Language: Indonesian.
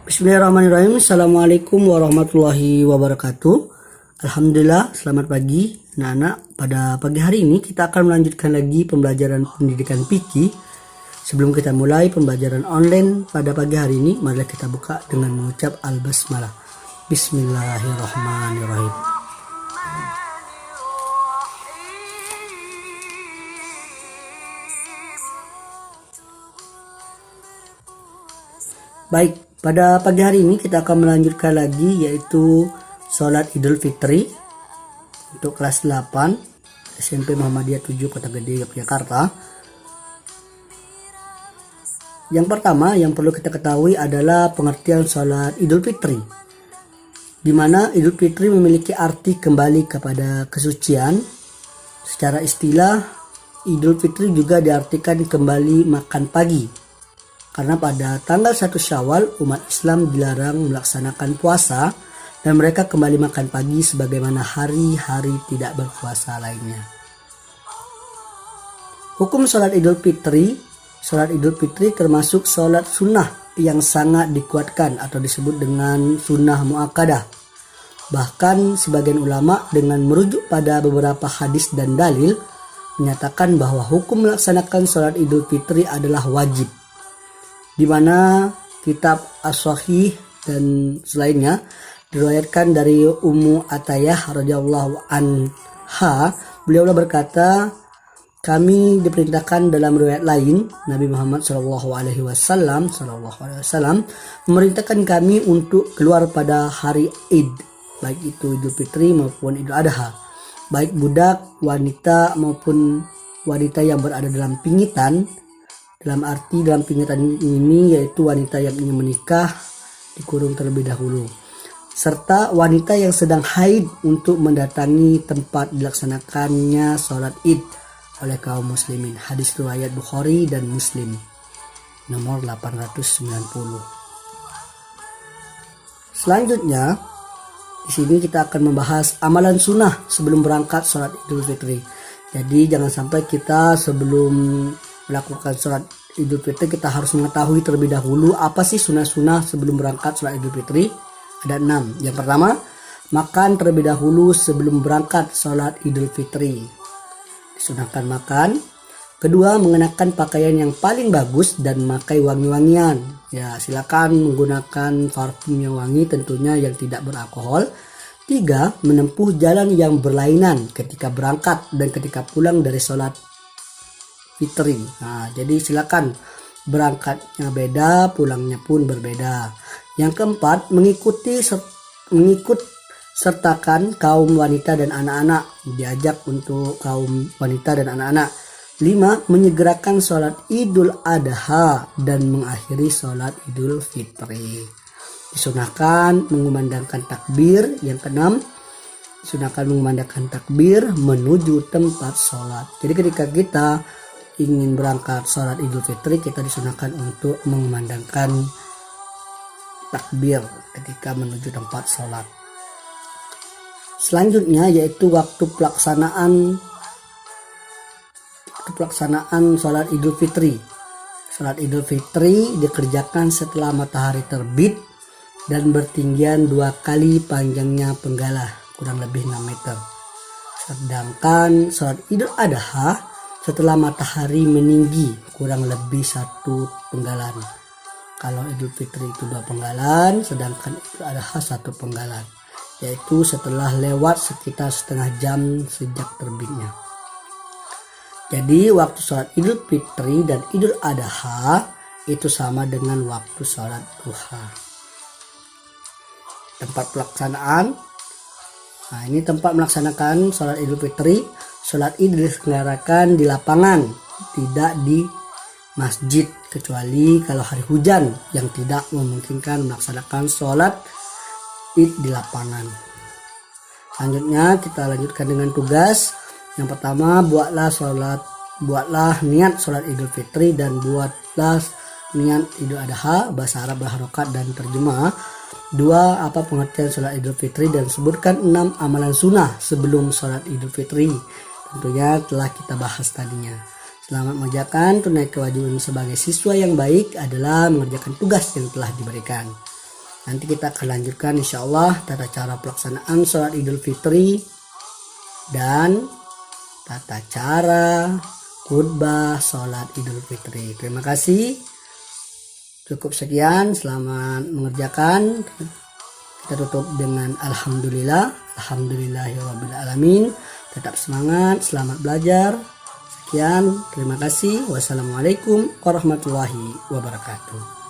Bismillahirrahmanirrahim. Assalamualaikum warahmatullahi wabarakatuh. Alhamdulillah, selamat pagi anak-anak. Pada pagi hari ini kita akan melanjutkan lagi pembelajaran pendidikan fikih. Sebelum kita mulai pembelajaran online pada pagi hari ini, mari kita buka dengan mengucap al-basmalah. Bismillahirrahmanirrahim. Baik, pada pagi hari ini kita akan melanjutkan lagi yaitu sholat Idul Fitri untuk kelas 8 SMP Muhammadiyah 7 Kota Gede, Yogyakarta. Yang pertama yang perlu kita ketahui adalah pengertian sholat Idul Fitri, di mana Idul Fitri memiliki arti kembali kepada kesucian. Secara istilah, Idul Fitri juga diartikan kembali makan pagi, karena pada tanggal 1 Syawal umat Islam dilarang melaksanakan puasa dan mereka kembali makan pagi sebagaimana hari-hari tidak berpuasa lainnya. Hukum sholat Idul Fitri. Sholat Idul Fitri termasuk sholat sunnah yang sangat dikuatkan atau disebut dengan sunnah muakkadah. Bahkan sebagian ulama dengan merujuk pada beberapa hadis dan dalil menyatakan bahwa hukum melaksanakan sholat Idul Fitri adalah wajib, di mana kitab As-Shahih dan selainnya diriwayatkan dari Ummu Athayyah radhiyallahu anha. Beliau berkata, kami diperintahkan dalam riwayat lain, Nabi Muhammad SAW memerintahkan kami untuk keluar pada hari Id, baik itu Idul Fitri maupun Idul Adha, baik budak, wanita maupun wanita yang berada dalam pingitan. Dalam arti dalam pingitan ini yaitu wanita yang ingin menikah dikurung terlebih dahulu, serta wanita yang sedang haid untuk mendatangi tempat dilaksanakannya sholat Id oleh kaum muslimin. Hadis riwayat Bukhari dan Muslim nomor 890. Selanjutnya di sini kita akan membahas amalan sunnah sebelum berangkat sholat Idul Fitri. Jadi jangan sampai kita sebelum melakukan sholat Idul Fitri kita harus mengetahui terlebih dahulu apa sih sunnah-sunnah sebelum berangkat sholat Idul Fitri. Ada 6. Yang pertama, makan terlebih dahulu sebelum berangkat sholat Idul Fitri, disunahkan makan. Kedua, mengenakan pakaian yang paling bagus dan memakai wangi-wangian. Ya, silakan menggunakan parfum yang wangi, tentunya yang tidak beralkohol. 3, menempuh jalan yang berlainan ketika berangkat dan ketika pulang dari sholat Fitri. Nah, jadi silakan berangkatnya beda, pulangnya pun berbeda. Yang keempat, mengikut sertakan kaum wanita dan anak-anak, diajak untuk kaum wanita dan anak-anak. 5, menyegerakan sholat Idul Adha dan mengakhiri sholat Idul Fitri. Disunahkan mengumandangkan takbir. Yang keenam, disunahkan mengumandangkan takbir menuju tempat sholat. Jadi ketika kita ingin berangkat sholat Idul Fitri, kita disunahkan untuk mengumandangkan takbir ketika menuju tempat sholat. Selanjutnya yaitu waktu pelaksanaan sholat Idul Fitri. Sholat Idul Fitri dikerjakan setelah matahari terbit dan bertinggian 2 kali panjangnya penggala, kurang lebih 6 meter. Sedangkan sholat Idul Adha setelah matahari meninggi, kurang lebih 1 penggalan. Kalau Idul Fitri itu 2 penggalan, sedangkan Idul Adha 1 penggalan, yaitu setelah lewat sekitar setengah jam sejak terbitnya. Jadi waktu sholat Idul Fitri dan Idul Adha itu sama dengan waktu sholat duha. Tempat pelaksanaan. Nah, ini tempat melaksanakan sholat Idul Fitri. Sholat Id diselenggarakan di lapangan, tidak di masjid, kecuali kalau hari hujan yang tidak memungkinkan melaksanakan sholat Id di lapangan. Selanjutnya kita lanjutkan dengan tugas. Yang pertama, buatlah niat sholat Idul Fitri dan buatlah niat Idul Adha, bahasa Arab berharokat dan terjemah. 2, apa pengertian sholat Idul Fitri, dan sebutkan 6 amalan sunnah sebelum sholat Idul Fitri. Tentunya telah kita bahas tadinya. Selamat mengerjakan. Tunai kewajiban sebagai siswa yang baik adalah mengerjakan tugas yang telah diberikan. Nanti kita akan lanjutkan insya Allah tata cara pelaksanaan sholat Idul Fitri dan tata cara khutbah sholat Idul Fitri. Terima kasih. Cukup sekian. Selamat mengerjakan. Kita tutup dengan alhamdulillah. Alhamdulillahirabbil alamin. Tetap semangat, selamat belajar. Sekian, terima kasih. Wassalamualaikum warahmatullahi wabarakatuh.